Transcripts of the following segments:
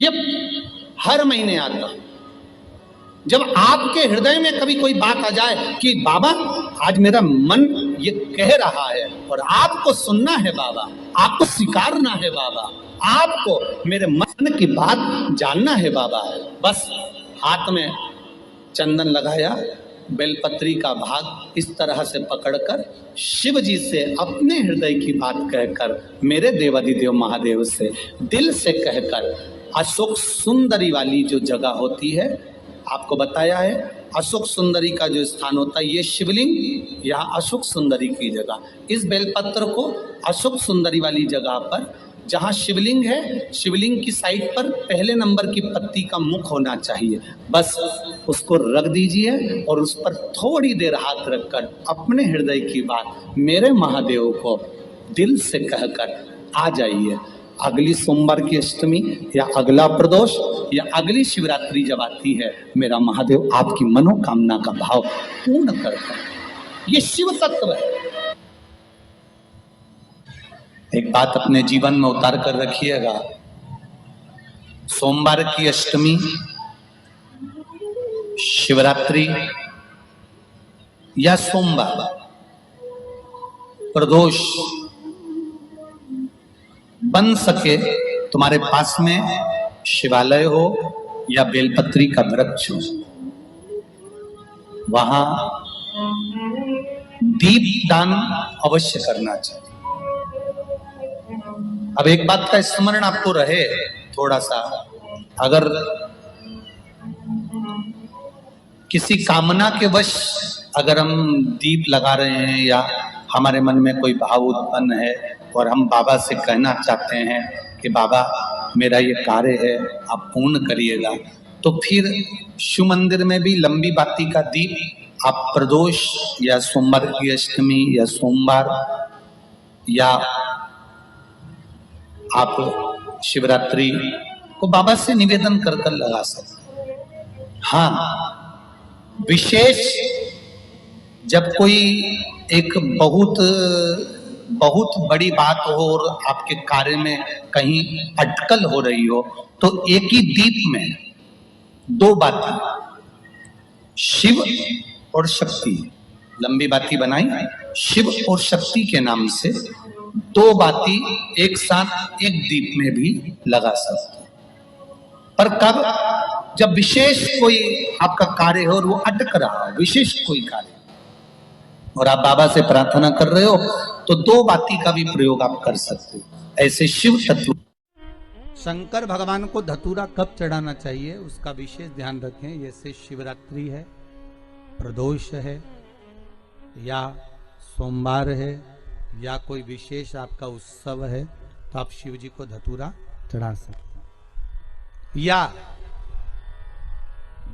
ये हर महीने आता है। जब आपके हृदय में कभी कोई बात आ जाए कि बाबा आज मेरा मन ये कह रहा है और आपको सुनना है बाबा, आपको स्वीकारना है बाबा, आपको मेरे मन की बात जानना है बाबा, बस हाथ में चंदन लगाया, बेलपत्री का भाग इस तरह से पकड़कर शिव जी से अपने हृदय की बात कहकर, मेरे देवाधिदेव महादेव से दिल से कहकर, अशोक सुंदरी वाली जो जगह होती है, आपको बताया है अशोक सुंदरी का जो स्थान होता है, ये शिवलिंग यहाँ अशोक सुंदरी की जगह, इस बेलपत्र को अशोक सुंदरी वाली जगह पर जहाँ शिवलिंग है, शिवलिंग की साइड पर पहले नंबर की पत्ती का मुख होना चाहिए, बस उसको रख दीजिए और उस पर थोड़ी देर हाथ रखकर अपने हृदय की बात मेरे महादेव को दिल से कहकर आ जाइए। अगली सोमवार की अष्टमी या अगला प्रदोष या अगली शिवरात्रि जब आती है, मेरा महादेव आपकी मनोकामना का भाव पूर्ण करता है। ये शिव तत्व है। एक बात अपने जीवन में उतार कर रखिएगा, सोमवार की अष्टमी, शिवरात्रि या सोमवार, प्रदोष, बन सके तुम्हारे पास में शिवालय हो या बेलपत्री का वृक्ष हो, वहां दीप दान अवश्य करना चाहिए। अब एक बात का स्मरण आपको रहे थोड़ा सा, अगर किसी कामना के वश अगर हम दीप लगा रहे हैं या हमारे मन में कोई भाव उत्पन्न है और हम बाबा से कहना चाहते हैं कि बाबा मेरा ये कार्य है आप पूर्ण करिएगा, तो फिर शिव मंदिर में भी लंबी बाती का दीप आप प्रदोष या सोमवार की अष्टमी या सोमवार या आप शिवरात्रि को बाबा से निवेदन कर कर लगा सकते। हाँ, विशेष जब कोई एक बहुत बड़ी बात हो और आपके कार्य में कहीं अटकल हो रही हो, तो एक ही दीप में दो बाती, शिव और शक्ति, लंबी बाती बनाई, शिव और शक्ति के नाम से दो बाती एक साथ एक दीप में भी लगा सकते हैं। पर कब? जब विशेष कोई आपका कार्य हो और वो अटक रहा हो, विशेष कोई कार्य, और आप बाबा से प्रार्थना कर रहे हो, तो दो बाती का भी प्रयोग आप कर सकते हो। ऐसे शिव तत्व। शंकर भगवान को धतूरा कब चढ़ाना चाहिए उसका विशेष ध्यान रखें। जैसे शिवरात्रि है, प्रदोष है, या सोमवार है, या कोई विशेष आपका उत्सव है, तो आप शिव जी को धतूरा चढ़ा सकते हैं। या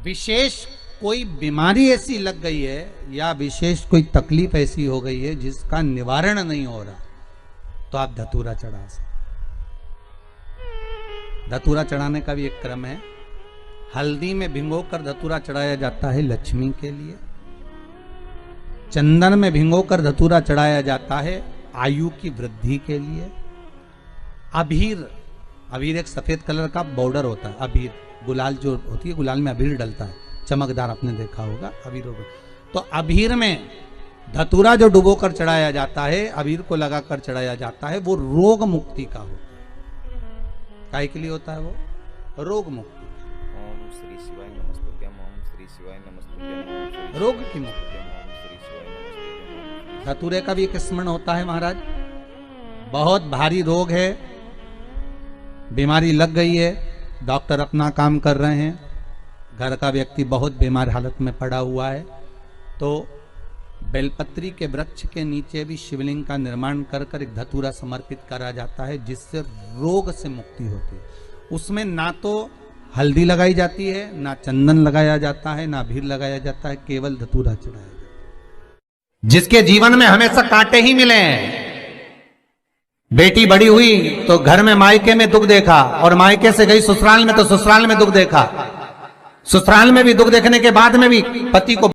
विशेष कोई बीमारी ऐसी लग गई है या विशेष कोई तकलीफ ऐसी हो गई है जिसका निवारण नहीं हो रहा, तो आप धतूरा चढ़ा सकते। धतूरा चढ़ाने का भी एक क्रम है। हल्दी में भिगोकर धतूरा चढ़ाया जाता है लक्ष्मी के लिए। चंदन में भिगोकर धतूरा चढ़ाया जाता है आयु की वृद्धि के लिए। अबीर एक सफेद कलर का बॉर्डर होता है। अबीर गुलाल जो होती है, गुलाल में अबीर डलता है, चमकदार, आपने देखा होगा अबीर। तो अबीर में धतूरा जो डुबोकर चढ़ाया जाता है, अबीर को लगाकर चढ़ाया जाता है, वो रोग मुक्ति का होता है। काय के लिए होता है वो? रोग मुक्ति। ओम श्री शिवाय नमस्तुभ्यम, ओम श्री शिवाय नमस्तुभ्यम, रोग की मुक्ति। धतूरे का भी एक स्मरण होता है महाराज। बहुत भारी रोग है, बीमारी लग गई है, डॉक्टर अपना काम कर रहे हैं, घर का व्यक्ति बहुत बीमार हालत में पड़ा हुआ है, तो बेलपत्री के वृक्ष के नीचे भी शिवलिंग का निर्माण कर कर एक धतूरा समर्पित करा जाता है, जिससे रोग से मुक्ति होती है। उसमें ना तो हल्दी लगाई जाती है, ना चंदन लगाया जाता है, ना अबीर लगाया जाता है, केवल धतूरा चढ़ाया जाता है। जिसके जीवन में हमेशा कांटे ही मिले हैं, बेटी बड़ी हुई तो घर में मायके में दुख देखा, और मायके से गई ससुराल में तो ससुराल में दुख देखा, ससुराल में भी दुख देखने के बाद में भी पति को